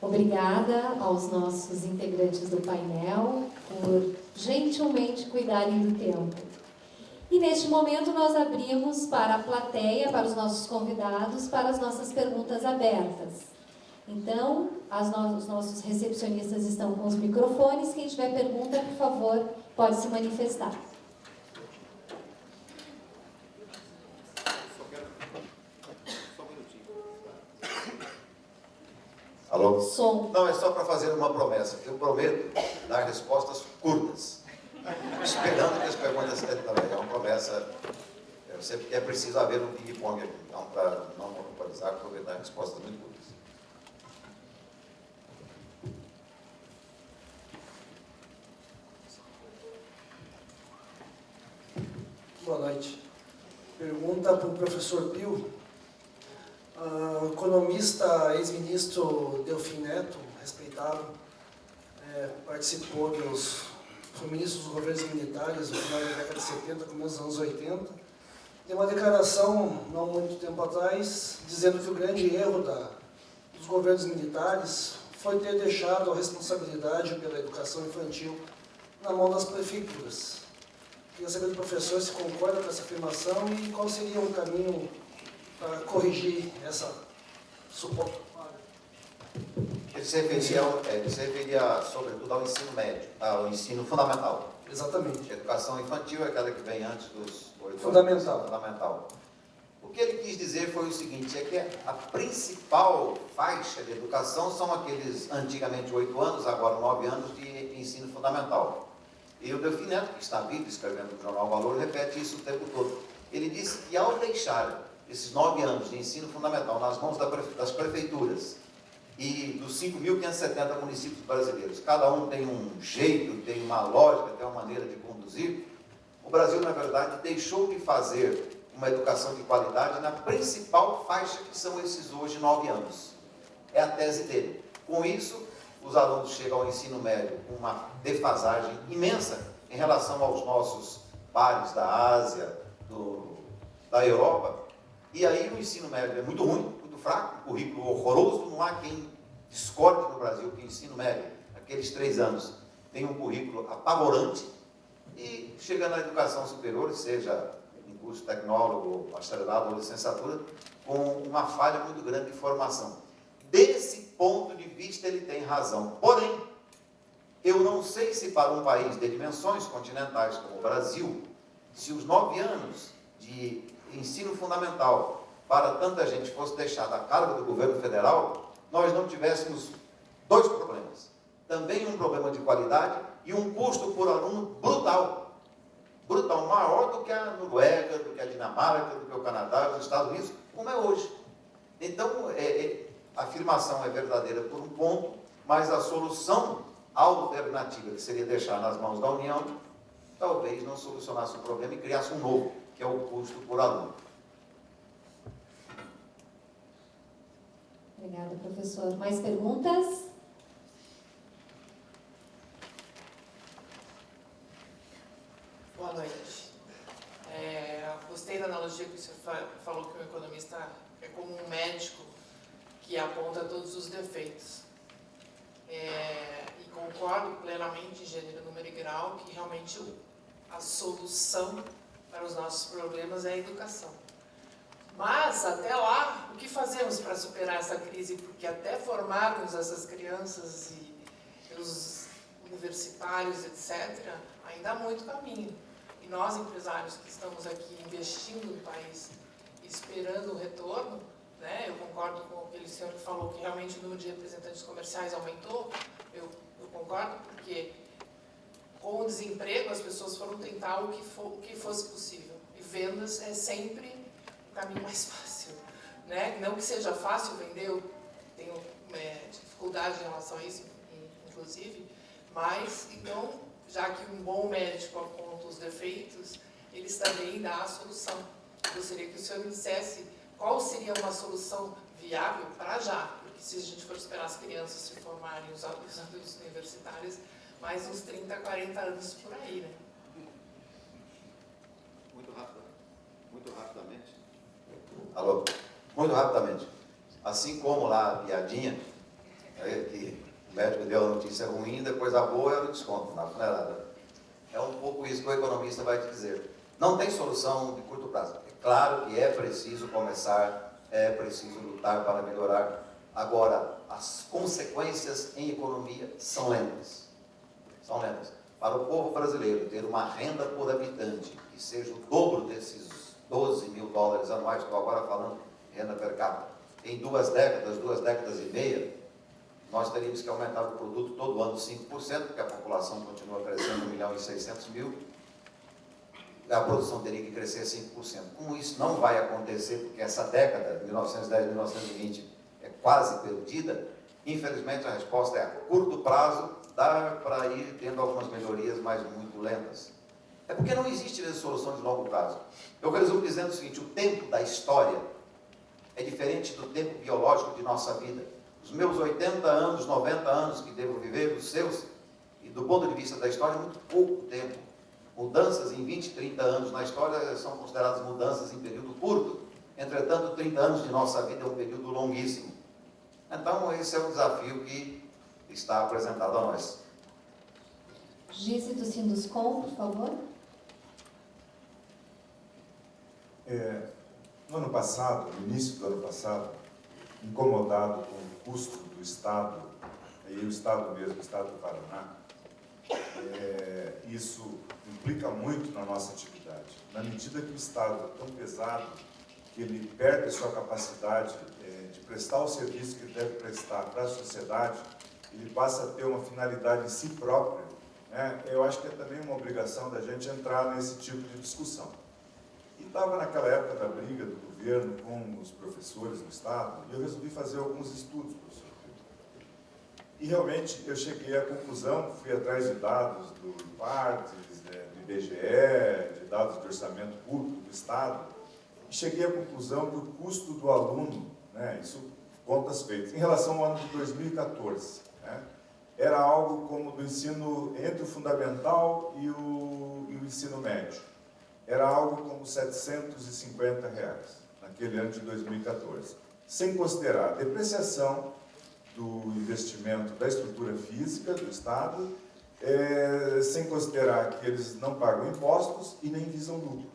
Obrigada aos nossos integrantes do painel por gentilmente cuidarem do tempo. E neste momento nós abrimos para a plateia, para os nossos convidados, para as nossas perguntas abertas. Então, os nossos recepcionistas estão com os microfones. Quem tiver pergunta, por favor, pode se manifestar. Alô? Som. Não, é só para fazer uma promessa. Eu prometo dar respostas curtas. Esperando que as perguntas também. É uma promessa. É preciso haver um ping-pong aqui. Então, para não monopolizar, aproveitar respostas muito curtas. Boa noite. Pergunta para o professor Pio. O economista, ex-ministro Delfim Neto, respeitado, participou foi ministro dos governos militares no final da década de 70, começo dos anos 80. Tem uma declaração, não muito tempo atrás, dizendo que o grande erro dos governos militares foi ter deixado a responsabilidade pela educação infantil na mão das prefeituras. Queria saber do professor se concorda com essa afirmação e qual seria o caminho para corrigir essa suposta falha. Ele se referia sobretudo ao ensino médio, ao ensino fundamental. Exatamente. A educação infantil é aquela que vem antes dos 8 Fundamental. anos. Fundamental. O que ele quis dizer foi o seguinte, é que a principal faixa de educação são aqueles, antigamente 8 anos, agora 9 anos de ensino fundamental. E o Delfim Neto, que está vivo, escrevendo no Jornal Valor, repete isso o tempo todo. Ele disse que ao deixar esses 9 anos de ensino fundamental nas mãos das prefeituras e dos 5.570 municípios brasileiros, cada um tem um jeito, tem uma lógica, tem uma maneira de conduzir, o Brasil, na verdade, deixou de fazer uma educação de qualidade na principal faixa, que são esses hoje 9 anos. É a tese dele. Com isso, os alunos chegam ao ensino médio com uma defasagem imensa em relação aos nossos pares da Ásia, da Europa. E aí o ensino médio é muito ruim, muito fraco, um currículo horroroso, não há quem discorde no Brasil que o ensino médio, aqueles 3 anos, tem um currículo apavorante, e chega na educação superior, seja em curso tecnólogo, bacharelado ou licenciatura, com uma falha muito grande de formação. Desse ponto de vista ele tem razão. Porém, eu não sei se para um país de dimensões continentais como o Brasil, se os 9 anos de ensino fundamental para tanta gente fosse deixado a cargo do governo federal, nós não tivéssemos 2 problemas. Também um problema de qualidade e um custo por aluno brutal. Brutal, maior do que a Noruega, do que a Dinamarca, do que o Canadá, os Estados Unidos, como é hoje. Então, a afirmação é verdadeira por um ponto, mas a solução alternativa, que seria deixar nas mãos da União, talvez não solucionasse o problema e criasse um novo, que é o custo por aluno. Obrigada, professor. Mais perguntas? Boa noite. Gostei da analogia que o senhor falou que o economista é como um médico que aponta todos os defeitos. E concordo plenamente, em gênero, número e grau, que realmente a solução para os nossos problemas é a educação. Mas, até lá, o que fazemos para superar essa crise? Porque até formarmos essas crianças e os universitários, etc., ainda há muito caminho. E nós, empresários que estamos aqui investindo no país, esperando o retorno, né, eu concordo com aquele senhor que falou que realmente o número de representantes comerciais aumentou. Eu concordo porque, com o desemprego, as pessoas foram tentar o que fosse possível. E vendas é sempre o caminho mais fácil, né? Não que seja fácil vender, eu tenho dificuldade em relação a isso, inclusive, mas, então, já que um bom médico aponta os defeitos, eles também dão a solução. Eu gostaria que o senhor me dissesse qual seria uma solução viável para já, porque se a gente for esperar as crianças se formarem, os adultos universitários, mais uns 30, 40 anos por aí, né? Muito rapidamente. Alô? Muito rapidamente. Assim como lá a piadinha, que médico deu a notícia ruim, depois a boa era o desconto na funerária. É um pouco isso que o economista vai te dizer. Não tem solução de curto prazo. É claro que é preciso começar, é preciso lutar para melhorar. Agora, as consequências em economia são lentas. São lentas. Para o povo brasileiro ter uma renda por habitante que seja o dobro desses 12 mil dólares anuais, estou agora falando de renda per capita, em 2 décadas e meia, nós teríamos que aumentar o produto todo ano 5%, porque a população continua crescendo 1.600.000, a produção teria que crescer 5%. Como isso não vai acontecer, porque essa década, 1910, 1920, é quase perdida, infelizmente a resposta é a curto prazo, dá para ir tendo algumas melhorias, mas muito lentas. É porque não existe solução de longo prazo. Eu resumo dizendo o seguinte: o tempo da história é diferente do tempo biológico de nossa vida. Os meus 80 anos, 90 anos que devo viver, os seus, e do ponto de vista da história, é muito pouco tempo. Mudanças em 20, 30 anos na história são consideradas mudanças em período curto. Entretanto, 30 anos de nossa vida é um período longuíssimo. Então, esse é o desafio que está apresentado a nós. Gise do Sinduscom, por favor. No ano passado, no início do ano passado, incomodado com o custo do Estado, e o Estado mesmo, o Estado do Paraná, isso implica muito na nossa atividade. Na medida que o Estado é tão pesado que ele perde a sua capacidade de prestar o serviço que ele deve prestar para a sociedade, ele passa a ter uma finalidade em si própria, né? Eu acho que é também uma obrigação da gente entrar nesse tipo de discussão. E estava naquela época da briga do governo com os professores do Estado, e eu resolvi fazer alguns estudos, professor. E realmente eu cheguei à conclusão, fui atrás de dados do IPARTES, do IBGE, de dados de orçamento público do Estado, e cheguei à conclusão que o custo do aluno, né, isso contas feitas, em relação ao ano de 2014, né, era algo como do ensino entre o fundamental e o ensino médio. Era algo como R$ 750 naquele ano de 2014, sem considerar a depreciação do investimento da estrutura física do Estado, sem considerar que eles não pagam impostos e nem visam lucro.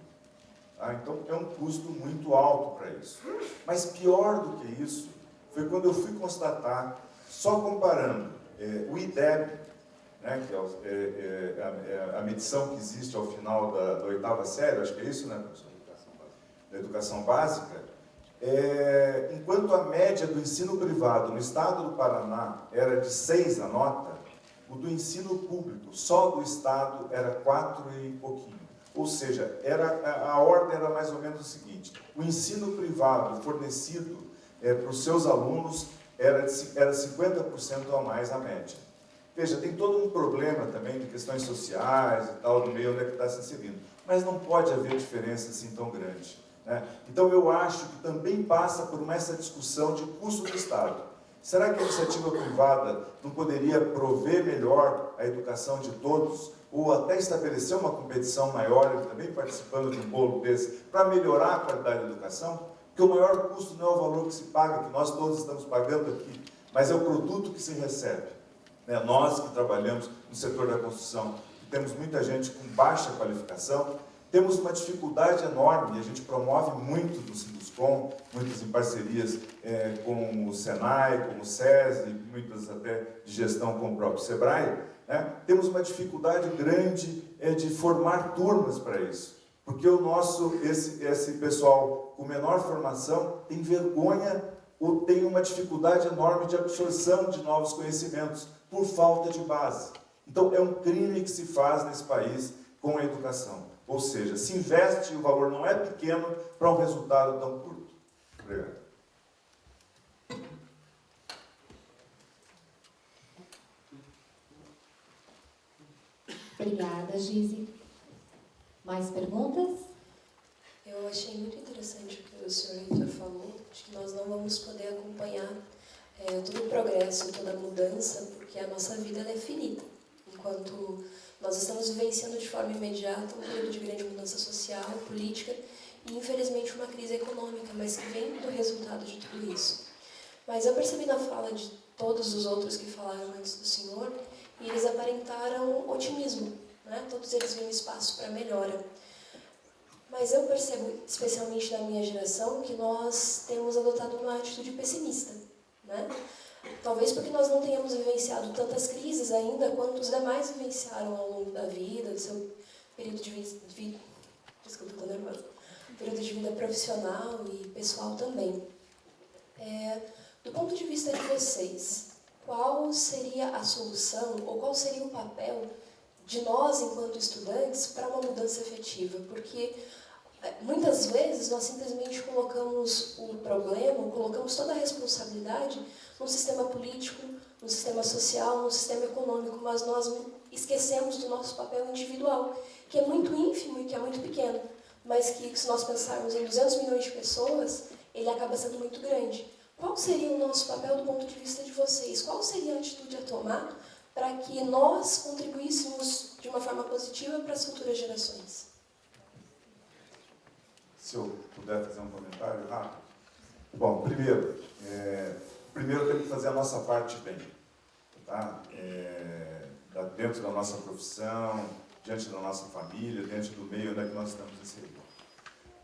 Então, é um custo muito alto para isso. Mas pior do que isso, foi quando eu fui constatar, só comparando o IDEB, né, que é a medição que existe ao final da 8ª série, acho que é isso, né, professor? Da educação básica, enquanto a média do ensino privado no estado do Paraná era de 6 a nota, o do ensino público, só do estado, era 4 e pouquinho. Ou seja, a ordem era mais ou menos o seguinte: o ensino privado fornecido para os seus alunos era 50% a mais a média. Veja, tem todo um problema também de questões sociais e tal, do meio onde é que está se inserindo. Mas não pode haver diferença assim tão grande, né? Então, eu acho que também passa por essa discussão de custo do Estado. Será que a iniciativa privada não poderia prover melhor a educação de todos, ou até estabelecer uma competição maior, ele também participando de um bolo desse, para melhorar a qualidade da educação? Porque o maior custo não é o valor que se paga, que nós todos estamos pagando aqui, mas é o produto que se recebe. Nós que trabalhamos no setor da construção, que temos muita gente com baixa qualificação, temos uma dificuldade enorme, e a gente promove muito do Sinduscom, muitas em parcerias com o Senai, com o SESI, muitas até de gestão com o próprio SEBRAE, né? Temos uma dificuldade grande de formar turmas para isso, porque esse pessoal com menor formação tem vergonha ou tem uma dificuldade enorme de absorção de novos conhecimentos, por falta de base. Então, é um crime que se faz nesse país com a educação. Ou seja, se investe, o valor não é pequeno para um resultado tão curto. Obrigado. Obrigada, Gise. Mais perguntas? Eu achei muito interessante o que o senhor reitor falou, de que nós não vamos poder acompanhar todo o progresso, toda a mudança, porque a nossa vida ela é finita. Enquanto nós estamos vivenciando de forma imediata um período de grande mudança social, política e, infelizmente, uma crise econômica, mas que vem do resultado de tudo isso. Mas eu percebi na fala de todos os outros que falaram antes do senhor, e eles aparentaram otimismo, né? Todos eles viam espaço para melhora. Mas eu percebo, especialmente na minha geração, que nós temos adotado uma atitude pessimista, né? Talvez porque nós não tenhamos vivenciado tantas crises ainda quanto os demais vivenciaram ao longo da vida, do seu período de vida, desculpa, estou nervosa, período de vida profissional e pessoal também. Do ponto de vista de vocês, qual seria a solução ou qual seria o papel de nós, enquanto estudantes, para uma mudança efetiva? Porque muitas vezes nós simplesmente colocamos o problema, colocamos toda a responsabilidade no sistema político, no sistema social, no sistema econômico, mas nós esquecemos do nosso papel individual, que é muito ínfimo e que é muito pequeno, mas que, se nós pensarmos em 200 milhões de pessoas, ele acaba sendo muito grande. Qual seria o nosso papel do ponto de vista de vocês? Qual seria a atitude a tomar para que nós contribuíssemos de uma forma positiva para as futuras gerações? Se eu puder fazer um comentário rápido. Bom, primeiro temos que fazer a nossa parte bem, tá? Dentro da nossa profissão, diante da nossa família, diante do meio onde é que nós estamos inseridos.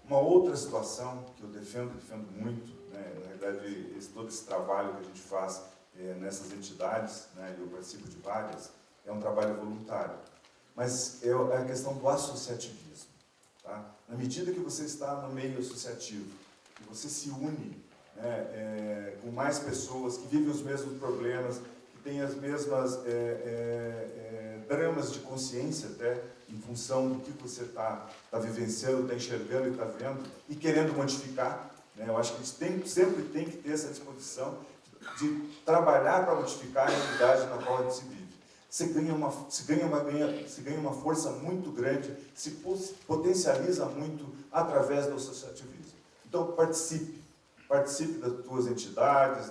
Uma outra situação que eu defendo muito, né, na realidade, todo esse trabalho que a gente faz nessas entidades, né, eu participo de várias, é um trabalho voluntário, mas é a questão do associativismo. Tá? Na medida que você está no meio associativo, que você se une, né, com mais pessoas que vivem os mesmos problemas, que têm as mesmas dramas de consciência até, em função do que você está vivenciando, está enxergando e está vendo, e querendo modificar. Né? Eu acho que a gente sempre tem que ter essa disposição de trabalhar para modificar a realidade na qual a gente se vive. Se ganha uma força muito grande, se potencializa muito através do associativismo. Então, participe das tuas entidades,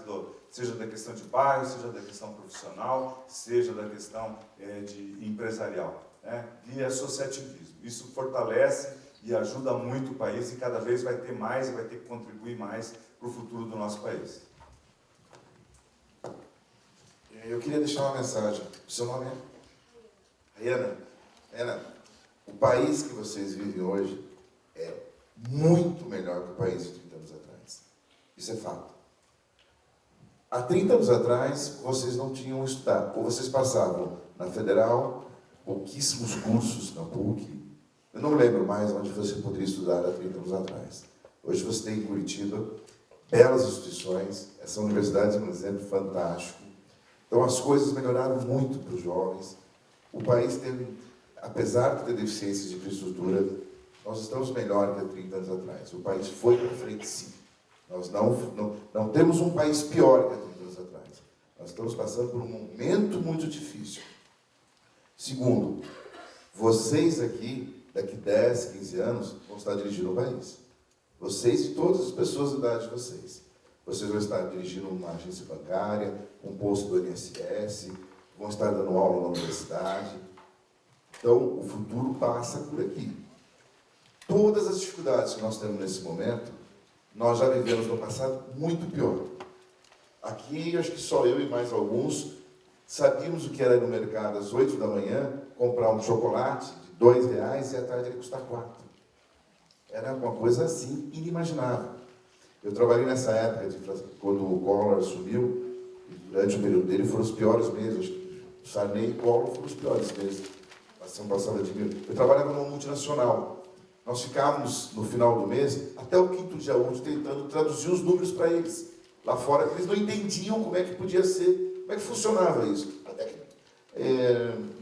seja da questão de bairro, seja da questão profissional, seja da questão de empresarial, né? De associativismo. Isso fortalece e ajuda muito o país, e cada vez vai ter mais e vai ter que contribuir mais para o futuro do nosso país. Eu queria deixar uma mensagem. O seu nome é? Rayana. Rayana, o país que vocês vivem hoje é muito melhor que o país de 30 anos atrás. Isso é fato. Há 30 anos atrás, vocês não tinham estudado, ou vocês passavam na Federal, pouquíssimos cursos na PUC. Eu não lembro mais onde você poderia estudar há 30 anos atrás. Hoje você tem em Curitiba belas instituições, essa universidade é um exemplo fantástico. Então, as coisas melhoraram muito para os jovens. O país teve, apesar de ter deficiências de infraestrutura, nós estamos melhor que há 30 anos atrás. O país foi para frente, sim. Nós não temos um país pior que há 30 anos atrás. Nós estamos passando por um momento muito difícil. Segundo, vocês aqui, daqui 10, 15 anos, vão estar dirigindo o país. Vocês e todas as pessoas da idade de vocês. Vocês vão estar dirigindo uma agência bancária, um posto do INSS, vão estar dando aula na universidade. Então, o futuro passa por aqui. Todas as dificuldades que nós temos nesse momento, nós já vivemos no passado muito pior. Aqui, acho que só eu e mais alguns sabíamos o que era ir no mercado às 8 da manhã, comprar um chocolate de R$2 e à tarde ele custar 4. Era uma coisa assim, inimaginável. Eu trabalhei nessa época, quando o Collor assumiu, e durante o período dele foram os piores meses. O Sarney e o Collor foram os piores meses. Eu trabalhava numa multinacional. Nós ficávamos, no final do mês, até o 5º dia útil, tentando traduzir os números para eles. Lá fora, eles não entendiam como é que podia ser, como é que funcionava isso. Até que,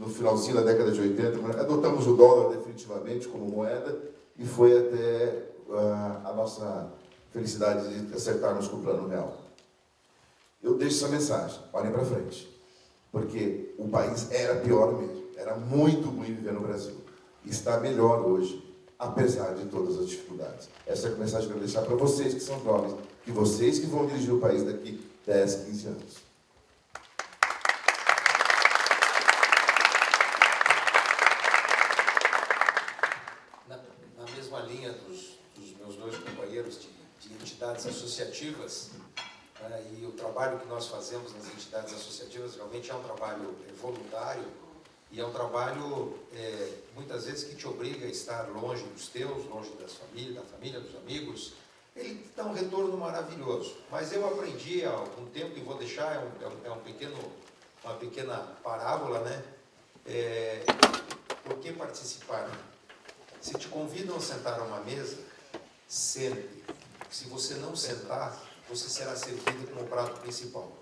no finalzinho da década de 80, adotamos o dólar definitivamente como moeda, e foi até a nossa felicidade de acertarmos com o Plano Real. Eu deixo essa mensagem, olhem para frente, porque o país era pior mesmo, era muito ruim viver no Brasil. Está melhor hoje, apesar de todas as dificuldades. Essa é a mensagem que eu quero deixar para vocês que são jovens, que vocês que vão dirigir o país daqui 10, 15 anos. Na mesma linha dos meus dois companheiros de entidades associativas, né? E o trabalho que nós fazemos nas entidades associativas realmente é um trabalho voluntário e é um trabalho, muitas vezes, que te obriga a estar longe dos teus, longe da família, dos amigos. Ele dá um retorno maravilhoso. Mas eu aprendi há algum tempo, e vou deixar, uma pequena parábola, né? Por que participar? Se te convidam a sentar a uma mesa, sente. Se você não sentar, você será servido como prato principal.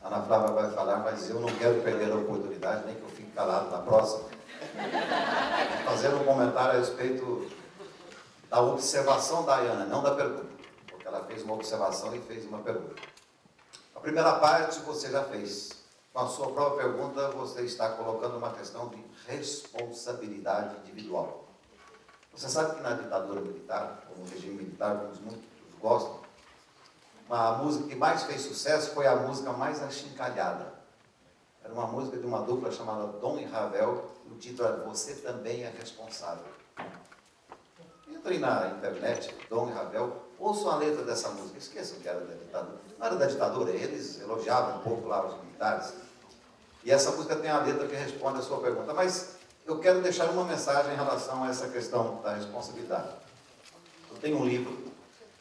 A Ana Flávia vai falar, mas eu não quero perder a oportunidade, nem que eu fique calado na próxima. Fazendo um comentário a respeito da observação da Ayana, não da pergunta, porque ela fez uma observação e fez uma pergunta. A primeira parte você já fez. Com a sua própria pergunta, você está colocando uma questão de responsabilidade individual. Você sabe que na ditadura militar, ou no regime militar, como muitos gostam, a música que mais fez sucesso foi a música mais achincalhada. Era uma música de uma dupla chamada Dom e Ravel, e o título era Você Também é Responsável. Entrem na internet, Dom e Ravel, ouçam a letra dessa música, esqueçam que era da ditadura. Não era da ditadura, eles elogiavam um pouco lá os militares. E essa música tem a letra que responde a sua pergunta. Mas eu quero deixar uma mensagem em relação a essa questão da responsabilidade. Eu tenho um livro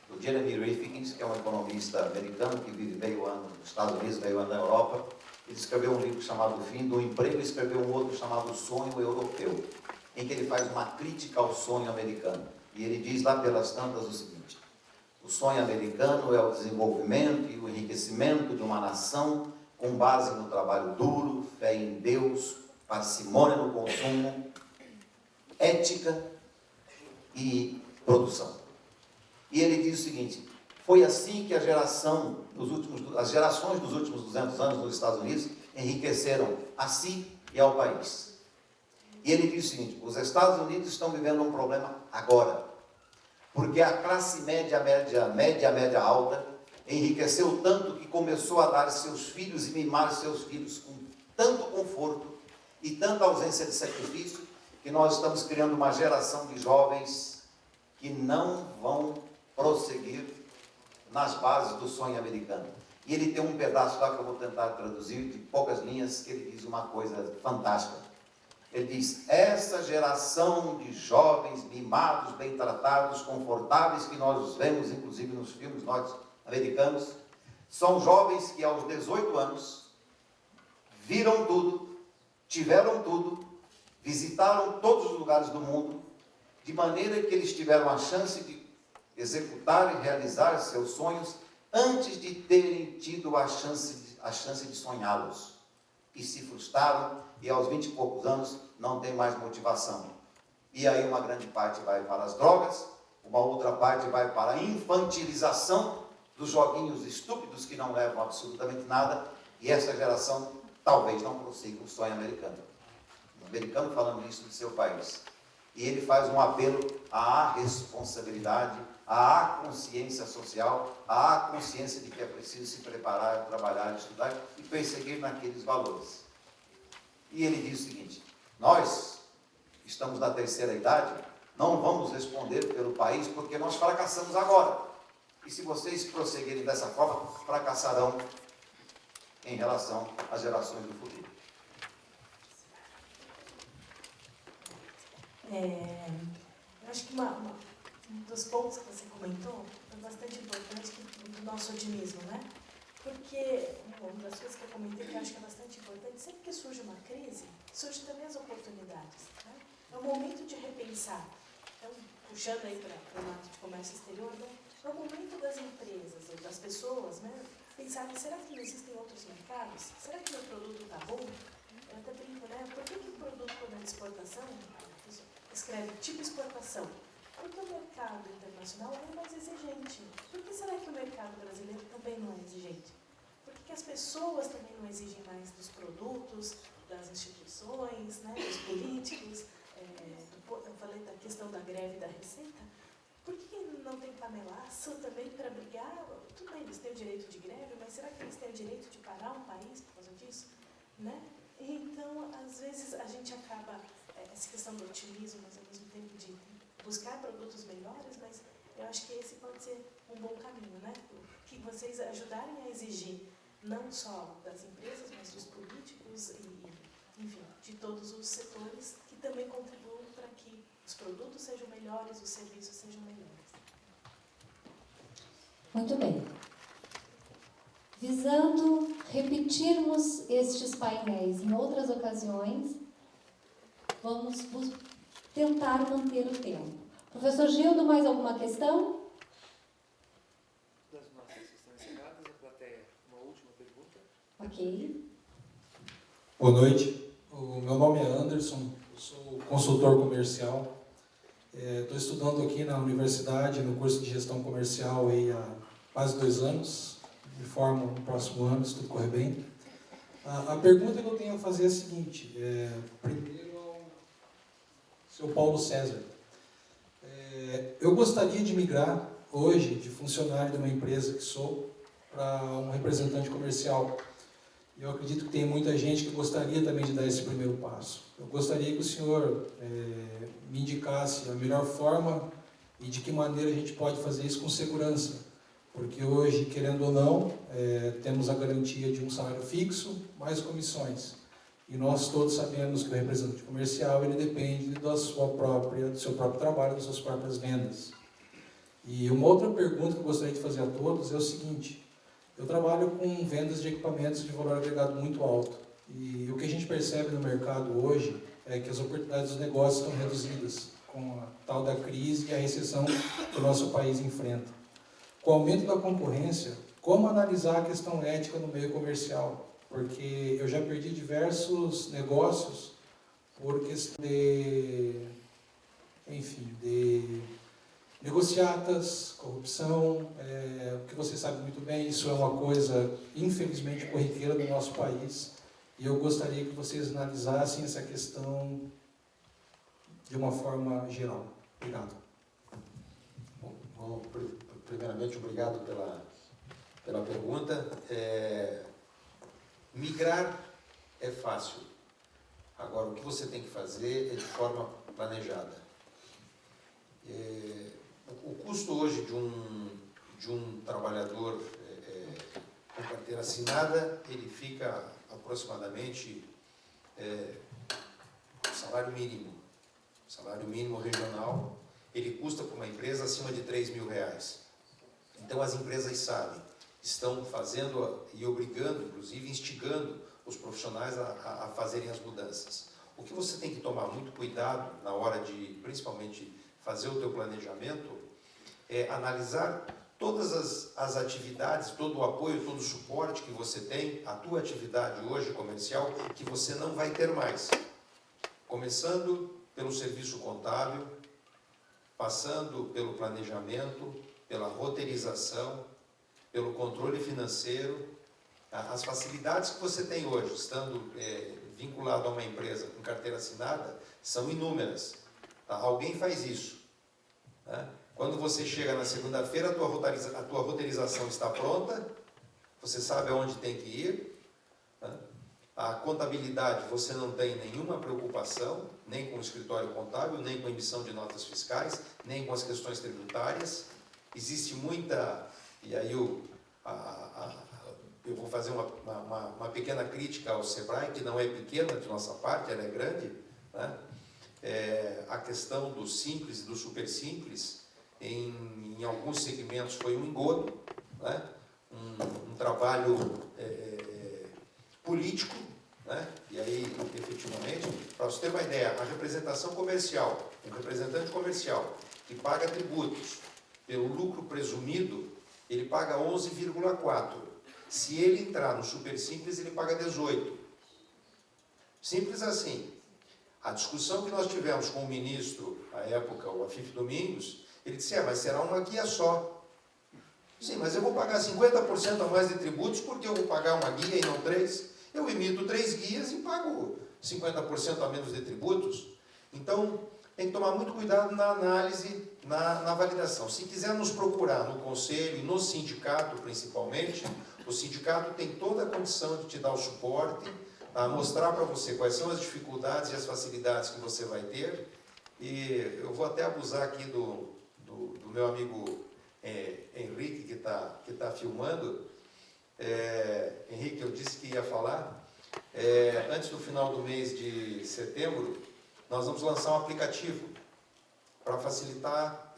do Jeremy Rifkin, que é um economista americano que vive meio ano nos Estados Unidos, meio ano na Europa. Ele escreveu um livro chamado O Fim do Emprego e escreveu um outro chamado O Sonho Europeu, em que ele faz uma crítica ao sonho americano. E ele diz lá pelas tantas o seguinte: o sonho americano é o desenvolvimento e o enriquecimento de uma nação com base no trabalho duro, fé em Deus, parcimônia no consumo, ética e produção. E ele diz o seguinte: foi assim que as gerações dos últimos 200 anos nos Estados Unidos enriqueceram a si e ao país. E ele diz o seguinte: os Estados Unidos estão vivendo um problema agora, porque a classe média alta enriqueceu tanto que começou a dar seus filhos e mimar seus filhos com tanto conforto e tanta ausência de sacrifício, que nós estamos criando uma geração de jovens que não vão prosseguir nas bases do sonho americano. E ele tem um pedaço lá que eu vou tentar traduzir de poucas linhas, que ele diz uma coisa fantástica. Ele diz: essa geração de jovens mimados, bem tratados, confortáveis, que nós os vemos inclusive nos filmes norte-americanos, são jovens que aos 18 anos viram tudo, tiveram tudo, visitaram todos os lugares do mundo, de maneira que eles tiveram a chance de executar e realizar seus sonhos antes de terem tido a chance de sonhá-los. E se frustraram e aos 20 e poucos anos não tem mais motivação. E aí uma grande parte vai para as drogas, uma outra parte vai para a infantilização dos joguinhos estúpidos que não levam a absolutamente nada, e essa geração talvez não prossiga o sonho americano. Um americano falando isso do seu país. E ele faz um apelo à responsabilidade, à consciência social, à consciência de que é preciso se preparar, trabalhar, estudar e perseguir naqueles valores. E ele diz o seguinte: nós estamos na terceira idade, não vamos responder pelo país porque nós fracassamos agora. E se vocês prosseguirem dessa forma, fracassarão em relação às gerações do futuro. Eu acho que um dos pontos que você comentou é bastante importante do nosso otimismo, né? Porque uma das coisas que eu comentei que eu acho que é bastante importante, sempre que surge uma crise, surgem também as oportunidades, né? É o momento de repensar. Então, puxando aí para o lado de comércio exterior, né? É o momento das empresas ou das pessoas, né? Pensarem, será que não existem outros mercados? Será que meu produto está bom? Eu até brinco, né? Por que o produto, quando é de exportação, escreve tipo exportação? Porque o mercado internacional é mais exigente. Por que será que o mercado brasileiro também não é exigente? Por que as pessoas também não exigem mais dos produtos, das instituições, né, dos políticos? Eu falei da questão da greve da Receita. Por que não tem panelaço também para brigar? Tudo bem, eles têm o direito de greve, mas será que eles têm o direito de parar um país por causa disso? Né? Então, às vezes, a gente acaba essa questão do otimismo, mas ao mesmo tempo de buscar produtos melhores, mas eu acho que esse pode ser um bom caminho, né? Que vocês ajudarem a exigir não só das empresas, mas dos políticos e, enfim, de todos os setores que também contribuam para que os produtos sejam melhores, os serviços sejam melhores. Muito bem. Visando repetirmos estes painéis em outras ocasiões, vamos tentar manter o tempo. Professor Gildo, mais alguma questão? Das nossas questões encerradas, a plateia, uma última pergunta. Ok. Boa noite. O meu nome é Anderson, eu sou consultor comercial. Estou estudando aqui na universidade, no curso de gestão comercial aí há quase 2 anos. Me formo no próximo ano, se tudo correr bem. A pergunta que eu tenho a fazer é a seguinte. Primeiro ao seu Paulo César. Eu gostaria de migrar hoje de funcionário de uma empresa que sou para um representante comercial. Eu acredito que tem muita gente que gostaria também de dar esse primeiro passo. Eu gostaria que o senhor me indicasse a melhor forma e de que maneira a gente pode fazer isso com segurança. Porque hoje, querendo ou não, temos a garantia de um salário fixo, mais comissões. E nós todos sabemos que o representante comercial ele depende do seu próprio trabalho, das suas próprias vendas. E uma outra pergunta que eu gostaria de fazer a todos é o seguinte. Eu trabalho com vendas de equipamentos de valor agregado muito alto. E o que a gente percebe no mercado hoje é que as oportunidades dos negócios estão reduzidas com a tal da crise e a recessão que o nosso país enfrenta. Com o aumento da concorrência, como analisar a questão ética no meio comercial? Porque eu já perdi diversos negócios por questão de negociatas, corrupção, o que você sabe muito bem, isso é uma coisa, infelizmente, corriqueira do nosso país. E eu gostaria que vocês analisassem essa questão de uma forma geral. Obrigado. Bom, primeiramente, obrigado pela pergunta. Migrar é fácil. Agora, o que você tem que fazer é de forma planejada. O custo hoje de um trabalhador com carteira assinada, ele fica aproximadamente salário mínimo regional, ele custa para uma empresa acima de R$3.000. Então as empresas sabem, estão fazendo e obrigando, inclusive instigando os profissionais a fazerem as mudanças. O que você tem que tomar muito cuidado na hora de, principalmente, fazer o teu planejamento, é analisar todas as atividades, todo o apoio, todo o suporte que você tem, a tua atividade hoje comercial, que você não vai ter mais. Começando pelo serviço contábil, passando pelo planejamento, pela roteirização, pelo controle financeiro, as facilidades que você tem hoje, estando vinculado a uma empresa com carteira assinada, são inúmeras. Tá? Alguém faz isso. Né? Quando você chega na segunda-feira, a tua roteirização está pronta, você sabe aonde tem que ir. Né? A contabilidade, você não tem nenhuma preocupação, nem com o escritório contábil, nem com a emissão de notas fiscais, nem com as questões tributárias. Existe muita... E aí eu vou fazer uma pequena crítica ao SEBRAE, que não é pequena de nossa parte, ela é grande. Né? A questão do simples e do super simples, em alguns segmentos foi um engodo, né? um trabalho político, né? E aí, efetivamente, para você ter uma ideia, a representação comercial, um representante comercial que paga tributos pelo lucro presumido, ele paga 11,4. Se ele entrar no super simples, ele paga 18. Simples assim. A discussão que nós tivemos com o ministro, à época, o Afif Domingos, ele disse, mas será uma guia só. Sim, mas eu vou pagar 50% a mais de tributos porque eu vou pagar uma guia e não 3. Eu emito 3 guias e pago 50% a menos de tributos. Então, tem que tomar muito cuidado na análise, na validação. Se quiser nos procurar no conselho e no sindicato, principalmente, o sindicato tem toda a condição de te dar o suporte, a mostrar para você quais são as dificuldades e as facilidades que você vai ter. E eu vou até abusar aqui do meu amigo Henrique, que tá filmando. Henrique, eu disse que ia falar. Antes do final do mês de setembro, nós vamos lançar um aplicativo para facilitar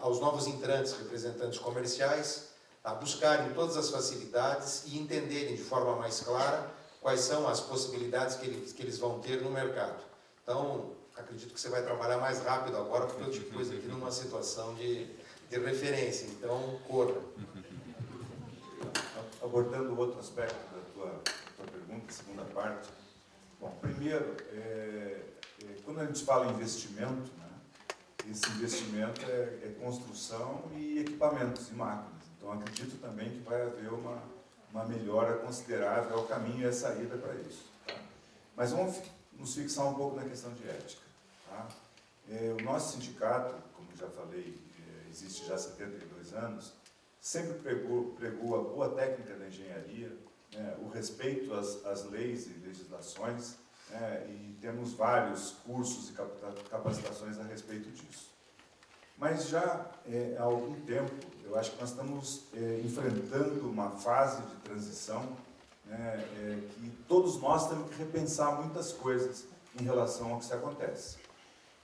aos novos entrantes, representantes comerciais, a buscarem todas as facilidades e entenderem de forma mais clara quais são as possibilidades que eles vão ter no mercado. Então, acredito que você vai trabalhar mais rápido agora, porque eu te pus aqui numa situação de referência. Então, corra. Abordando outro aspecto da tua pergunta, segunda parte. Bom, primeiro, quando a gente fala em investimento, né, esse investimento é construção e equipamentos e máquinas. Então, acredito também que vai haver uma melhora considerável ao caminho e a saída para isso. Tá? Mas vamos nos fixar um pouco na questão de ética. Tá? O nosso sindicato, como já falei, existe já há 72 anos, sempre pregou a boa técnica da engenharia, né, o respeito às leis e legislações, né, e temos vários cursos e capacitações a respeito disso. Mas já há algum tempo, eu acho que nós estamos enfrentando uma fase de transição, né, que todos nós temos que repensar muitas coisas em relação ao que se acontece.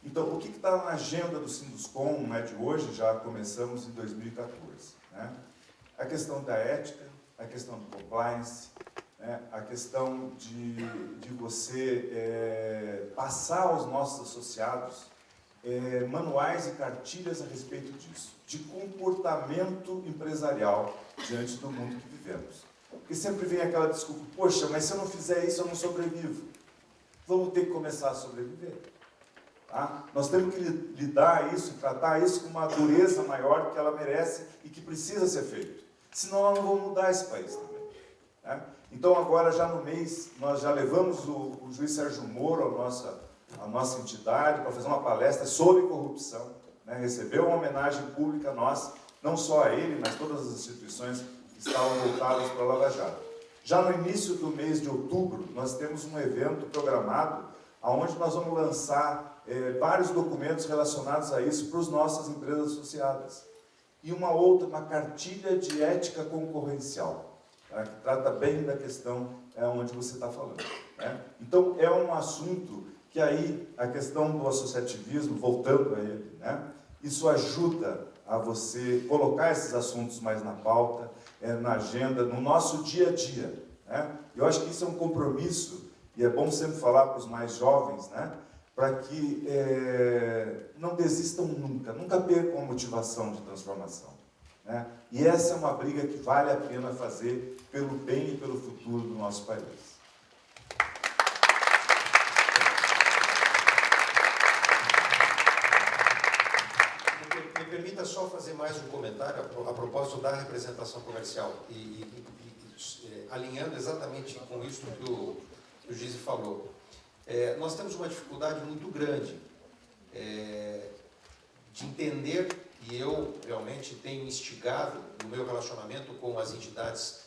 Então, o que está na agenda do Sinduscom, né, de hoje, já começamos em 2014. Né? A questão da ética, a questão do compliance, né, a questão de você passar aos nossos associados manuais e cartilhas a respeito disso, de comportamento empresarial diante do mundo que vivemos. Porque sempre vem aquela desculpa, poxa, mas se eu não fizer isso, eu não sobrevivo. Vamos ter que começar a sobreviver. Tá? Nós temos que lidar isso, tratar isso com uma dureza maior que ela merece e que precisa ser feito. Senão nós não vamos mudar esse país também. Né? Então agora já no mês, nós já levamos o juiz Sérgio Moro à nossa entidade para fazer uma palestra sobre corrupção. Né? Recebeu uma homenagem pública nossa, não só a ele, mas todas as instituições que estavam voltadas para a Lava Jato. Já no início do mês de outubro, nós temos um evento programado onde nós vamos lançar vários documentos relacionados a isso para as nossas empresas associadas. E uma cartilha de ética concorrencial, tá? Que trata bem da questão onde você está falando. Né? Então, é um assunto que aí, a questão do associativismo, voltando a ele, né? Isso ajuda a você colocar esses assuntos mais na pauta, na agenda, no nosso dia a dia. Né? Eu acho que isso é um compromisso, e é bom sempre falar para os mais jovens, né? Para que não desistam nunca percam a motivação de transformação. Né? E essa é uma briga que vale a pena fazer pelo bem e pelo futuro do nosso país. Me permita só fazer mais um comentário a propósito da representação comercial e alinhando exatamente com isso que o Gise falou. Nós temos uma dificuldade muito grande de entender, e eu realmente tenho instigado no meu relacionamento com as entidades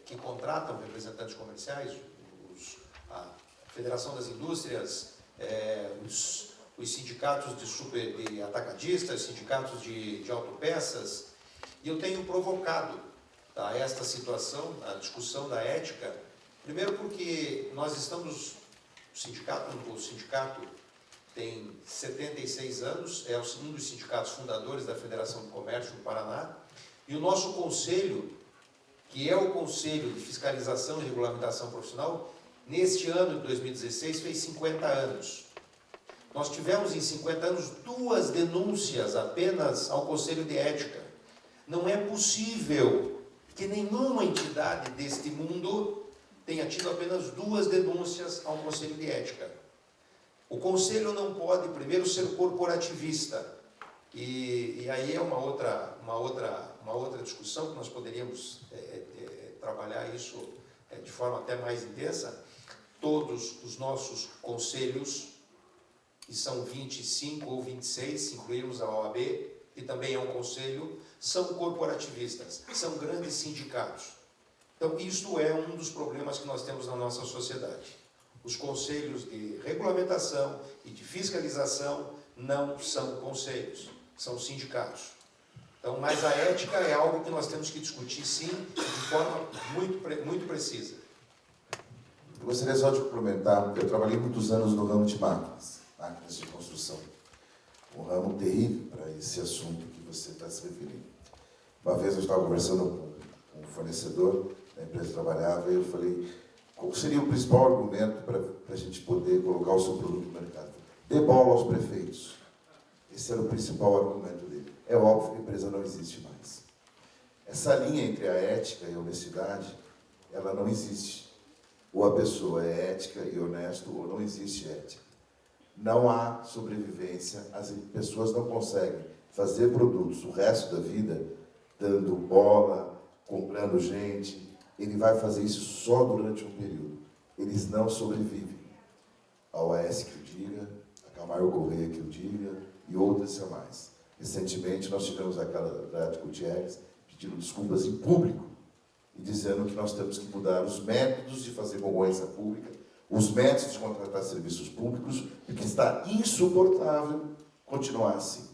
que contratam representantes comerciais, a Federação das Indústrias, os sindicatos de atacadistas, sindicatos de autopeças, e eu tenho provocado, tá, esta situação, a discussão da ética, primeiro porque nós estamos... O sindicato tem 76 anos, é um dos sindicatos fundadores da Federação do Comércio do Paraná, e o nosso conselho, que é o Conselho de Fiscalização e Regulamentação Profissional, neste ano de 2016 fez 50 anos. Nós tivemos em 50 anos 2 denúncias apenas ao Conselho de Ética. Não é possível que nenhuma entidade deste mundo tenha tido apenas 2 denúncias ao Conselho de Ética. O Conselho não pode, primeiro, ser corporativista. E aí é uma outra discussão que nós poderíamos trabalhar isso de forma até mais intensa. Todos os nossos conselhos, que são 25 ou 26, se incluirmos a OAB, que também é um conselho, são corporativistas, são grandes sindicatos. Então, isto é um dos problemas que nós temos na nossa sociedade. Os conselhos de regulamentação e de fiscalização não são conselhos, são sindicatos. Então, mas a ética é algo que nós temos que discutir, sim, de forma muito precisa. Eu gostaria só de complementar, porque eu trabalhei muitos anos no ramo de máquinas de construção. Um ramo terrível para esse assunto que você está se referindo. Uma vez eu estava conversando com um fornecedor da empresa que trabalhava e eu falei, qual seria o principal argumento para a gente poder colocar o seu produto no mercado? Dê bola aos prefeitos. Esse era o principal argumento dele. É óbvio que a empresa não existe mais. Essa linha entre a ética e a honestidade, ela não existe. Ou a pessoa é ética e honesto, ou não existe ética. Não há sobrevivência, as pessoas não conseguem fazer produtos o resto da vida dando bola, comprando gente. Ele vai fazer isso só durante um período. Eles não sobrevivem. A OAS que o diga, a Camargo Correia que o diga e outras a mais. Recentemente nós tivemos aquela Andrade Gutierrez pedindo desculpas em público e dizendo que nós temos que mudar os métodos de fazer concorrência pública, os métodos de contratar serviços públicos, porque está insuportável continuar assim.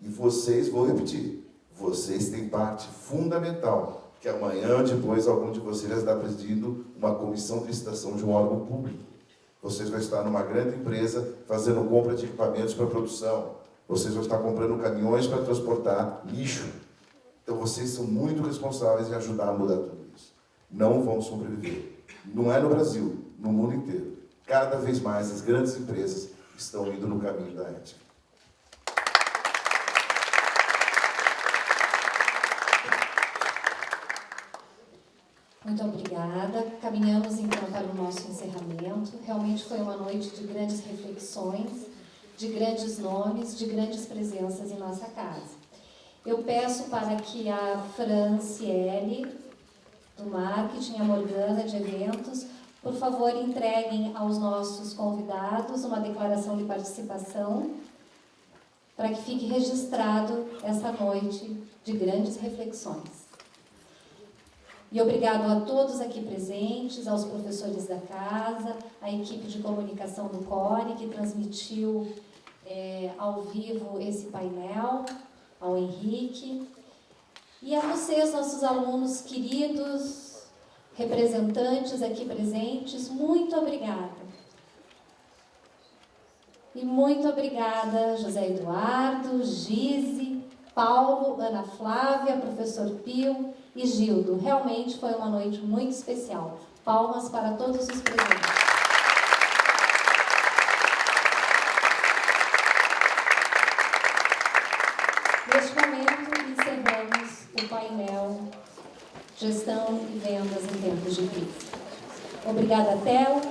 E vocês, vou repetir, vocês têm parte fundamental, que amanhã ou depois algum de vocês está presidindo uma comissão de licitação de um órgão público. Vocês vão estar numa grande empresa fazendo compra de equipamentos para produção. Vocês vão estar comprando caminhões para transportar lixo. Então vocês são muito responsáveis em ajudar a mudar tudo isso. Não vão sobreviver. Não é no Brasil, no mundo inteiro. Cada vez mais as grandes empresas estão indo no caminho da ética. Muito obrigada. Caminhamos então para o nosso encerramento. Realmente foi uma noite de grandes reflexões, de grandes nomes, de grandes presenças em nossa casa. Eu peço para que a Franciele, do marketing, a Morgana, de eventos, por favor, entreguem aos nossos convidados uma declaração de participação para que fique registrado essa noite de grandes reflexões. E obrigado a todos aqui presentes, aos professores da casa, à equipe de comunicação do CORE, que transmitiu ao vivo esse painel, ao Henrique, e a vocês, nossos alunos queridos, representantes aqui presentes, muito obrigada. E muito obrigada, José Eduardo, Gise, Paulo, Ana Flávia, professor Pio e Gildo. Realmente foi uma noite muito especial. Palmas para todos os presentes. Neste momento, encerramos o painel Gestão e Vendas em Tempos de Crise. Obrigada, Theo.